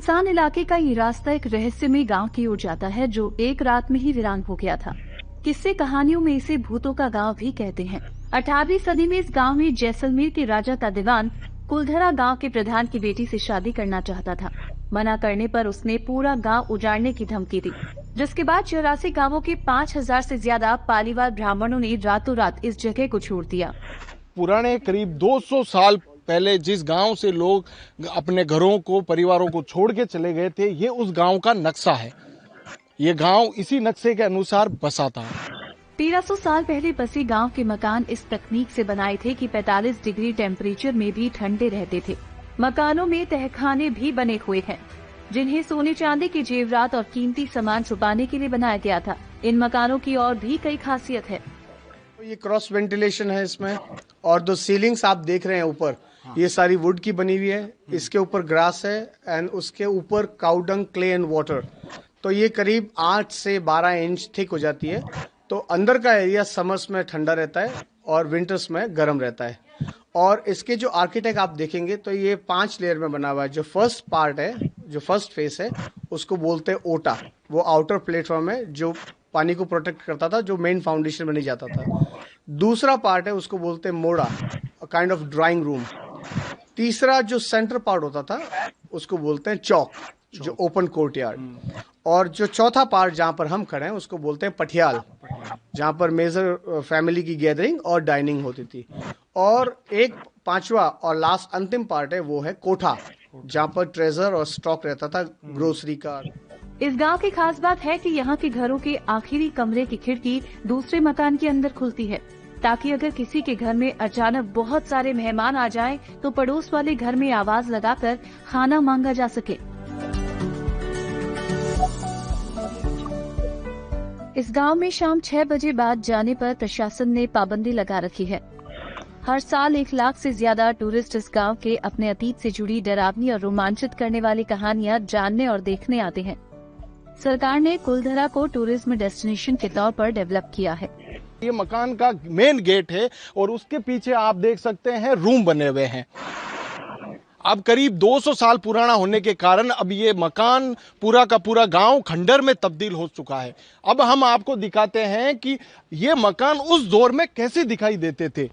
सुनसान इलाके का ये रास्ता एक रहस्यमय गांव की ओर जाता है जो एक रात में ही वीरान हो गया था। किस्से कहानियों में इसे भूतों का गांव भी कहते हैं। 18वीं सदी में इस गांव में जैसलमेर के राजा का दीवान कुलधरा गांव के प्रधान की बेटी से शादी करना चाहता था। मना करने पर उसने पूरा गांव उजाड़ने की धमकी दी, जिसके बाद 84 गांवों के 5000 से ज्यादा पालीवाल ब्राह्मणों ने रातों रात इस जगह को छोड़ दिया। पुराने करीब 200 साल पहले जिस गांव से लोग अपने घरों को, परिवारों को छोड़ के चले गए थे, ये उस गांव का नक्शा है। ये गांव इसी नक्शे के अनुसार बसा था। 1300 साल पहले बसे गांव के मकान इस तकनीक से बनाए थे कि 45 डिग्री टेम्परेचर में भी ठंडे रहते थे। मकानों में तहखाने भी बने हुए हैं, जिन्हें सोने चांदी के जेवरात और कीमती सामान छुपाने के लिए बनाया गया था। इन मकानों की और भी कई खासियत है। ये क्रॉस वेंटिलेशन है इसमें, और दो सीलिंग्स आप देख रहे हैं ऊपर, ये सारी वुड की बनी हुई है। इसके ऊपर ग्रास है एंड उसके ऊपर काउडंग, क्ले एंड वाटर। तो ये करीब 8 से 12 इंच थिक हो जाती है। तो अंदर का एरिया समर्स में ठंडा रहता है और विंटर्स में गर्म रहता है। और इसके जो आर्किटेक्ट आप देखेंगे तो ये 5 लेयर में बना हुआ है। जो फर्स्ट पार्ट है, जो फर्स्ट फेस है, उसको बोलते हैं ओटा। वो आउटर प्लेटफॉर्म है जो पानी को प्रोटेक्ट करता था, जो मेन फाउंडेशन में नहीं जाता था। दूसरा पार्ट है, उसको बोलते हैं मोड़ा, काइंड ऑफ ड्राइंग रूम। तीसरा जो सेंटर पार्ट होता था, उसको बोलते हैं चौक, जो ओपन कोर्टयार्ड। और जो चौथा पार्ट जहाँ पर हम खड़े हैं, उसको बोलते हैं पटियाल, जहाँ पर मेजर फैमिली की गैदरिंग और डाइनिंग होती थी। और एक पांचवा और लास्ट अंतिम पार्ट है, वो है कोठा, जहाँ पर ट्रेजर और स्टॉक रहता था ग्रोसरी का। इस गांव की खास बात है कि यहाँ के घरों के आखिरी कमरे की खिड़की दूसरे मकान के अंदर खुलती है, ताकि अगर किसी के घर में अचानक बहुत सारे मेहमान आ जाएं, तो पड़ोस वाले घर में आवाज लगाकर खाना मांगा जा सके। इस गांव में शाम 6 बजे बाद जाने पर प्रशासन ने पाबंदी लगा रखी है। हर साल 1 लाख से ज्यादा टूरिस्ट इस गांव के अपने अतीत से जुड़ी डरावनी और रोमांचित करने वाली कहानियां जानने और देखने आते हैं। सरकार ने कुलधरा को टूरिज्म डेस्टिनेशन के तौर पर डेवलप किया है। ये मकान का मेन गेट है और उसके पीछे आप देख सकते हैं रूम बने हुए हैं। अब करीब 200 साल पुराना होने के कारण अब ये मकान पूरा का पूरा गांव खंडर में तब्दील हो चुका है। अब हम आपको दिखाते हैं कि ये मकान उस दौर में कैसे दिखाई देते थे।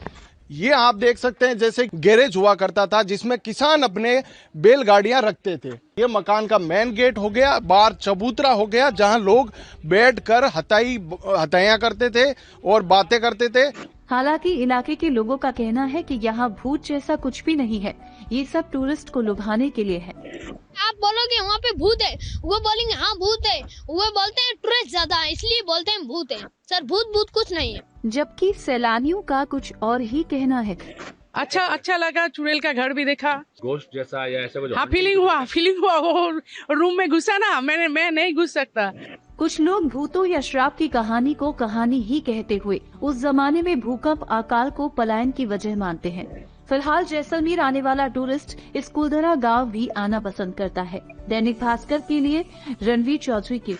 ये आप देख सकते हैं जैसे गैरेज हुआ करता था, जिसमें किसान अपने बैलगाड़ियां रखते थे। ये मकान का मेन गेट हो गया, बाहर चबूतरा हो गया, जहां लोग बैठकर हथाइयां करते थे और बातें करते थे। हालांकि इलाके के लोगों का कहना है कि यहाँ भूत जैसा कुछ भी नहीं है, ये सब टूरिस्ट को लुभाने के लिए है। आप बोलोगे वहाँ पे भूत है, वो बोलेंगे हाँ भूत है, वो बोलते हैं टूरिस्ट ज्यादा है इसलिए बोलते हैं भूत है। सर भूत कुछ नहीं है। जबकि सैलानियों का कुछ और ही कहना है। अच्छा लगा, चुड़ैल का घर भी देखा, गोश्त जैसा या ऐसा कुछ। हाँ, फीलिंग हुआ वो रूम में घुसा ना, मैं नहीं घुस सकता। कुछ लोग भूतों या श्राप की कहानी को कहानी ही कहते हुए उस जमाने में भूकंप, अकाल को पलायन की वजह मानते हैं। फिलहाल जैसलमेर आने वाला टूरिस्ट इस कुलधरा गांव भी आना पसंद करता है। दैनिक भास्कर के लिए रणवीर चौधरी की